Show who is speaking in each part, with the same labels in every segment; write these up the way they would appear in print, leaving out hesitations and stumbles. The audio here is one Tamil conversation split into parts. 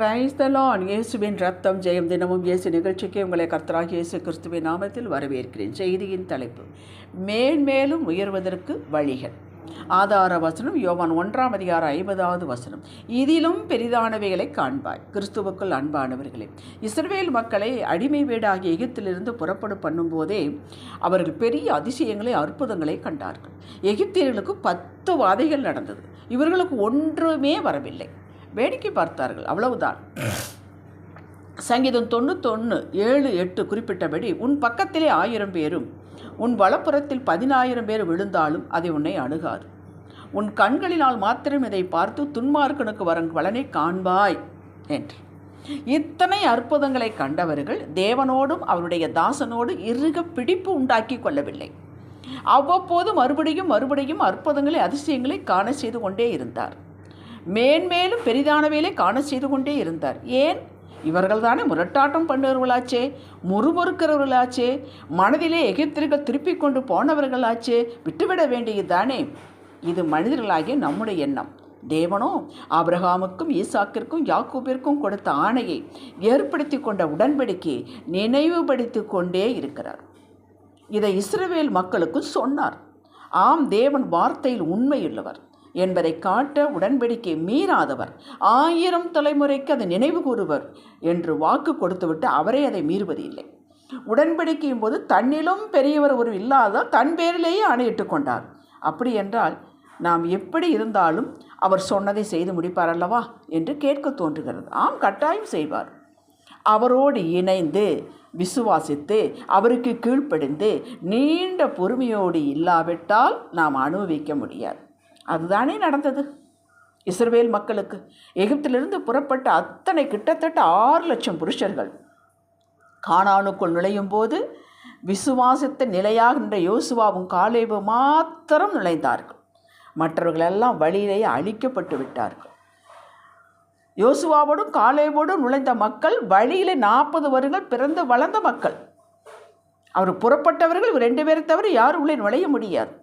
Speaker 1: Praise the Lord. இயேசுவின் ரத்தம் ஜெயம். தினமும் இயேசு நிகழ்ச்சிக்கு உங்களை கர்த்தராகிய இயேசு கிறிஸ்துவின் நாமத்தில் வரவேற்கிறேன். செய்தியின் தலைப்பு மேன்மேலும் உயர்வதற்கு வழிகள். ஆதார வசனம் யோவான் 1:50. இதிலும் பெரிதானவைகளை காண்பாய். கிறிஸ்துவுக்குள் அன்பானவர்களே, இஸ்ரவேல் மக்களை அடிமை வீடாகிய எகிப்திலிருந்து புறப்படு பண்ணும்போதே அவர்கள் பெரிய அதிசயங்களை அற்புதங்களை கண்டார்கள். எகிப்தியர்களுக்கு 10 வாதைகள் நடந்தது. இவர்களுக்கு ஒன்றுமே வரவில்லை. வேடிக்கை பார்த்தார்கள், அவ்வளவுதான். சங்கீதம் 91:7-8 குறிப்பிட்டபடி, உன் பக்கத்திலே 1000 பேரும் உன் வலப்புறத்தில் 10,000 பேர் விழுந்தாலும் அதை உன்னை அணுகாது. உன் கண்களினால் மாத்திரம் இதை பார்த்து துன்மார்க்கனுக்கு வரும் பலனை காண்பாய் என்று. இத்தனை அற்புதங்களை கண்டவர்கள் தேவனோடும் அவருடைய தாசனோடு இறுக பிடிப்பு உண்டாக்கி கொள்ளவில்லை. அவ்வப்போது மறுபடியும் அற்புதங்களை அதிசயங்களை காண செய்து கொண்டே இருந்தார். மேன்மேலும் பெரிதானவைகளை காண செய்து கொண்டே இருந்தார். ஏன்? இவர்கள் தானே முரட்டாட்டம் பண்ணுறவர்களாச்சே, முறுமுறுக்கிறவர்களாச்சே, மனதிலே எகிப்தியர்கள் திருப்பி கொண்டு போனவர்களாச்சே, விட்டுவிட வேண்டியதுதானே. இது மனிதர்களாகிய நம்முடைய எண்ணம். தேவனோ ஆபிரகாமுக்கும் ஈசாக்கிற்கும் யாக்கோபிற்கும் கொடுத்த ஆணையை ஏற்படுத்தி கொண்ட உடன்படிக்கையை நினைவுபடுத்தி கொண்டே இருக்கிறார். இதை இஸ்ரவேல் மக்களுக்கும் சொன்னார். ஆம், தேவன் வார்த்தையில் உண்மையுள்ளவர் என்பதை காட்ட உடன்படிக்கை மீறாதவர், 1000 தலைமுறைக்கு அதை நினைவு கூறுவர் என்று வாக்கு கொடுத்துவிட்டு அவரே அதை மீறுவது இல்லை. உடன்படிக்கையும் போது தன்னிலும் பெரியவர் ஒரு இல்லாத தன் பேரிலேயே ஆணையிட்டு கொண்டார். அப்படி என்றால் நாம் எப்படி இருந்தாலும் அவர் சொன்னதை செய்து முடிப்பார் அல்லவா என்று கேட்க தோன்றுகிறது. ஆம், கட்டாயம் செய்வார். அவரோடு இணைந்து விசுவாசித்து அவருக்கு கீழ்ப்படிந்து நீண்ட பொறுமையோடு இல்லாவிட்டால் நாம் அனுபவிக்க முடியாது. அதுதானே நடந்தது இஸ்ரவேல் மக்களுக்கு. எகிப்திலிருந்து புறப்பட்ட அத்தனை கிட்டத்தட்ட 6 லட்சம் புருஷர்கள் கானானுக்குள் நுழையும் போது விசுவாசத்தை நிலையாக நின்ற யோசுவாவும் காலேபும் மாத்திரம் நுழைந்தார்கள். மற்றவர்களெல்லாம் வழியிலேயே அழிக்கப்பட்டு விட்டார்கள். யோசுவாவோடும் காலேபோடும் நுழைந்த மக்கள் வழியிலே 40 வருடங்கள் பிறந்து வளர்ந்த மக்கள். அவர் புறப்பட்டவர்கள் 2 பேரை தவிர யாரும் உள்ளே நுழைய முடியாது.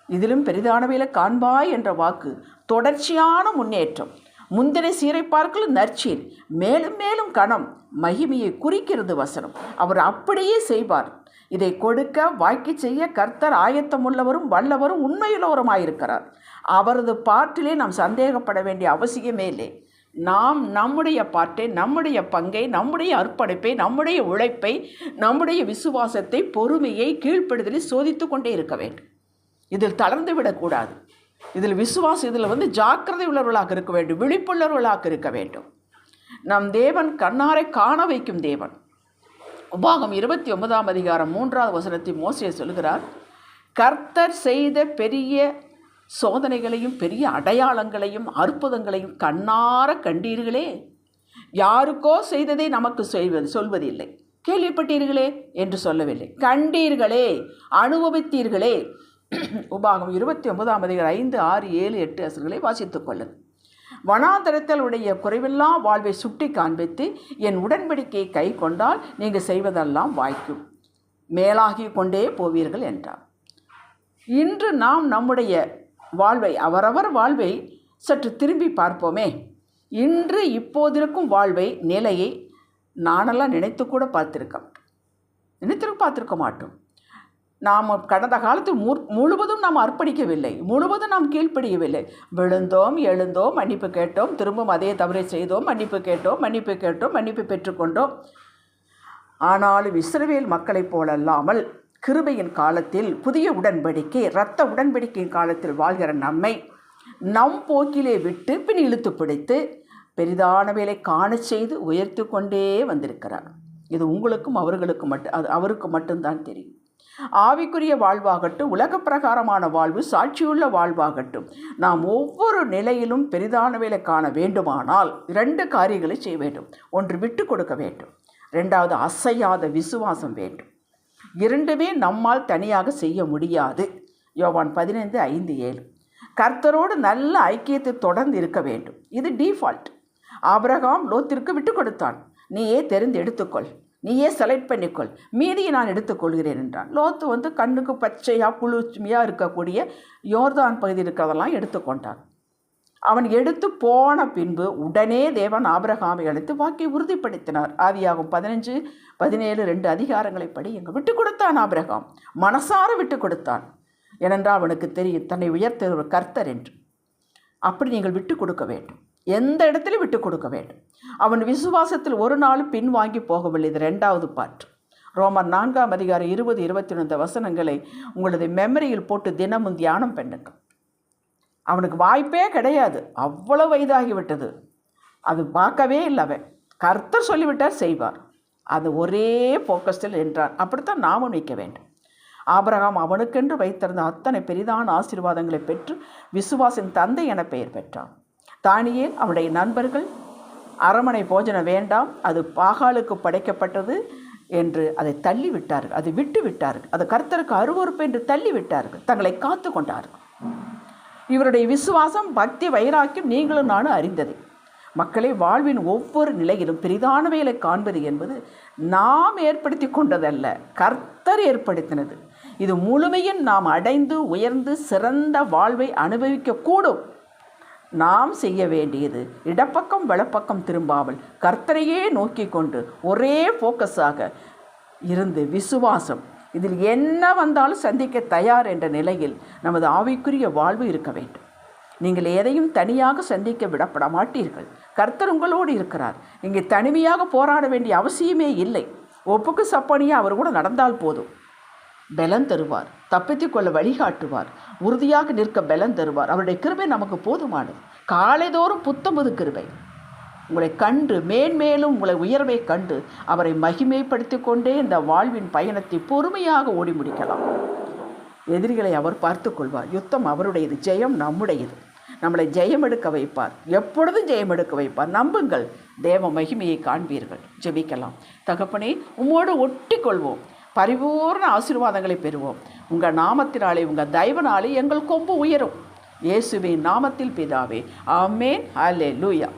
Speaker 1: இதிலும் பெரிதானவைகளை காண்பாய் என்ற வாக்கு தொடர்ச்சியான முன்னேற்றம், முந்தினை சீரைப்பார்கள் நற்சீர், மேலும் மேலும் கணம், மகிமையை குறிக்கிறது வசனம். அவர் அப்படியே செய்வார். இதை கொடுக்க வாய்க்கு செய்ய கர்த்தர் ஆயத்தமுள்ளவரும் வல்லவரும் உண்மையுள்ளவருமாயிருக்கிறார். அவரது பாட்டிலே நாம் சந்தேகப்பட வேண்டிய அவசியமே இல்லை. நாம் நம்முடைய பாட்டை, நம்முடைய பங்கை, நம்முடைய அர்ப்பணிப்பை, நம்முடைய உழைப்பை, நம்முடைய விசுவாசத்தை, பொறுமையை, கீழ்ப்படுதலை சோதித்து கொண்டே இருக்க வேண்டும். இதில் தளர்ந்து விடக்கூடாது. இதில் ஜாக்கிரதை உள்ளவர்களாக இருக்க வேண்டும், விழிப்புள்ளவர்களாக இருக்க வேண்டும். நம் தேவன் கண்ணாரை காண வைக்கும் தேவன். உபாகம் 29:3 மோசே சொல்கிறார், கர்த்தர் செய்த பெரிய சோதனைகளையும் பெரிய அடையாளங்களையும் அற்புதங்களையும் கண்ணார கண்டீர்களே. யாருக்கோ செய்ததை நமக்கு சொல்வதில்லை. கேள்விப்பட்டீர்களே என்று சொல்லவில்லை. கண்டீர்களே, அனுபவித்தீர்களே. உபாகம் 29:5, 6, 7, 8 வாசித்துக் கொள்ளுங்கள். வனாந்தரத்தில் உடைய குறைவில்லா வாழ்வை சுட்டி காண்பித்து என் உடன்படிக்கையை கை கொண்டால் நீங்கள் செய்வதெல்லாம் வாய்க்கும், மேலாகி கொண்டே போவீர்கள் என்றார். இன்று நாம் நம்முடைய வாழ்வை, அவரவர் வாழ்வை சற்று திரும்பி பார்ப்போமே. இன்று இப்போதிருக்கும் வாழ்வை, நிலையை நானெல்லாம் நினைத்து பார்த்திருக்க மாட்டோம். நாம் கடந்த காலத்தில் முழுவதும் நாம் அர்ப்பணிக்கவில்லை, முழுவதும் நாம் கீழ்ப்படியவில்லை. விழுந்தோம், எழுந்தோம், மன்னிப்பு கேட்டோம், திரும்பவும் அதே தவறை செய்தோம், மன்னிப்பு கேட்டோம், மன்னிப்பு பெற்றுக்கொண்டோம். ஆனாலும் இஸ்ரவேல் மக்களைப் போலல்லாமல் கிருபையின் காலத்தில், புதிய உடன்படிக்கை, இரத்த உடன்படிக்கையின் காலத்தில் வாழ்கிற நம்மை நம் போக்கிலே விட்டு பின் இழுத்து பிடித்து பெரிதானவைகளை காண செய்து உயர்த்து கொண்டே வந்திருக்கிறார். இது உங்களுக்கும் அவருக்கு மட்டும்தான் தெரியும். ஆவிக்குரிய வாழ்வாகட்டும், உலக பிரகாரமான வாழ்வு, சாட்சியுள்ள வாழ்வாகட்டும், நாம் ஒவ்வொரு நிலையிலும் பெரிதானவைகளை காண வேண்டுமானால் 2 காரியங்களை செய்ய வேண்டும். ஒன்று, விட்டு கொடுக்க வேண்டும். 2வது, அசையாத விசுவாசம் வேண்டும். 2மே நம்மால் தனியாக செய்ய முடியாது. யோவான் 15:5-7. கர்த்தரோடு நல்ல ஐக்கியத்தை தொடர்ந்து இருக்க வேண்டும். இது டிஃபால்ட். ஆபிரகாம் லோத்திற்கு விட்டு கொடுத்தான். நீயே தெரிந்து எடுத்துக்கொள், நீயே செலக்ட் பண்ணிக்கொள், மீதியை நான் எடுத்துக்கொள்கிறேன் என்றான். லோத்து கண்ணுக்கு பச்சையாக குளிர்ச்சியாக இருக்கக்கூடிய யோர்தான் பகுதி இருக்கிறதெல்லாம் எடுத்துக்கொண்டான். அவன் எடுத்து போன பின்பு உடனே தேவன் ஆபிரகாமை அழைத்து வாக்கை உறுதிப்படுத்தினார். ஆதியாகும் 15-17 அதிகாரங்களை படி எங்க விட்டு கொடுத்தான் ஆபிரகாம். மனசார விட்டு கொடுத்தான். ஏனென்றால் அவனுக்கு தெரியும் தன்னை உயர்த்த ஒரு கர்த்தர் என்று. அப்படி நீங்கள் விட்டு கொடுக்க வேண்டும். எந்த இடத்திலும் விட்டு கொடுக்க வேண்டும். அவன் விசுவாசத்தில் ஒரு நாள் பின்வாங்கி போகவில்லை. இது 2வது பாட்டு. ரோமர் 4 அதிகாரம் 20-21 வசனங்களை உங்களது மெமரியில் போட்டு தினமும் தியானம் பண்ணுங்கள். அவனுக்கு வாய்ப்பே கிடையாது. அவ்வளோ வயதாகிவிட்டது. அது பார்க்கவே இல்லை. அவன் கர்த்தர் சொல்லிவிட்டார், செய்வார். அது ஒரே ஃபோக்கஸில் என்றான். அப்படித்தான் நாமும் நிற்க வேண்டும். ஆபிரகாம் அவனுக்கென்று வைத்திருந்த அத்தனை பெரிதான ஆசீர்வாதங்களை பெற்று விசுவாசின் தந்தை என பெயர் பெற்றான். தானியேல் அவனுடைய நண்பர்கள் அரமனை போஜனம் வேண்டாம், அது பாகாலுக்கு படைக்கப்பட்டது என்று அதை தள்ளி விட்டார்கள். அதை விட்டு விட்டார்கள். அது கர்த்தருக்கு அருவருப்பு என்று தள்ளி விட்டார்கள். தங்களை காத்து கொண்டார்கள். இவருடைய விசுவாசம், பக்தி, வைராக்கியம் நீங்களும் நானும் அறிந்தது. மக்களை வாழ்வின் ஒவ்வொரு நிலையிலும் பெரிதானவைகளை காண்பது என்பது நாம் ஏற்படுத்தி கொண்டதல்ல, கர்த்தர் ஏற்படுத்தினது. இது முழுமையும் நாம் அடைந்து உயர்ந்து சிறந்த வாழ்வை அனுபவிக்கக்கூடும். நாம் செய்ய வேண்டியது இடப்பக்கம் வலப்பக்கம் திரும்பாமல் கர்த்தரையே நோக்கி கொண்டு ஒரே ஃபோக்கஸாக இருந்து விசுவாசம், இதில் என்ன வந்தாலும் சந்திக்க தயார் என்ற நிலையில் நமது ஆவிக்குரிய வாழ்வு இருக்க வேண்டும். நீங்கள் எதையும் தனியாக சந்திக்க விடப்பட மாட்டீர்கள். கர்த்தர் உங்களோடு இருக்கிறார். நீங்கள் தனிமையாக போராட வேண்டிய அவசியமே இல்லை. ஒப்புக்கு சப்பனியாக அவர் கூட நடந்தால் போதும். பலன் தருவார். தப்பித்து கொள்ள வழிகாட்டுவார். உறுதியாக நிற்க பலன் தருவார். அவருடைய கிருபை நமக்கு போதுமானது. காலைதோறும் புத்தம்புது கிருபை உங்களை கண்டு மேன்மேலும் உங்களை உயர்வை கண்டு அவரை மகிமைப்படுத்தி கொண்டே இந்த வாழ்வின் பயணத்தை பொறுமையாக ஓடி முடிக்கலாம். எதிரிகளை அவர் பார்த்து கொள்வார். யுத்தம் அவருடையது, ஜெயம் நம்முடையது. நம்மளை ஜெயம் எடுக்க வைப்பார். எப்பொழுதும் ஜெயம் எடுக்க வைப்பார். நம்புங்கள், தேவ மகிமையை காண்பீர்கள். ஜெபிக்கலாம். தகப்பனே, உம்மோடு ஒட்டி கொள்வோம். பரிபூர்ண ஆசீர்வாதங்களை பெறுவோம். உங்கள் நாமத்தினாலே, உங்கள் தயவனாலே எங்கள் கொம்பு உயரும். இயேசுவின் நாமத்தில் பிதாவே, ஆமென். அல்லேலூயா.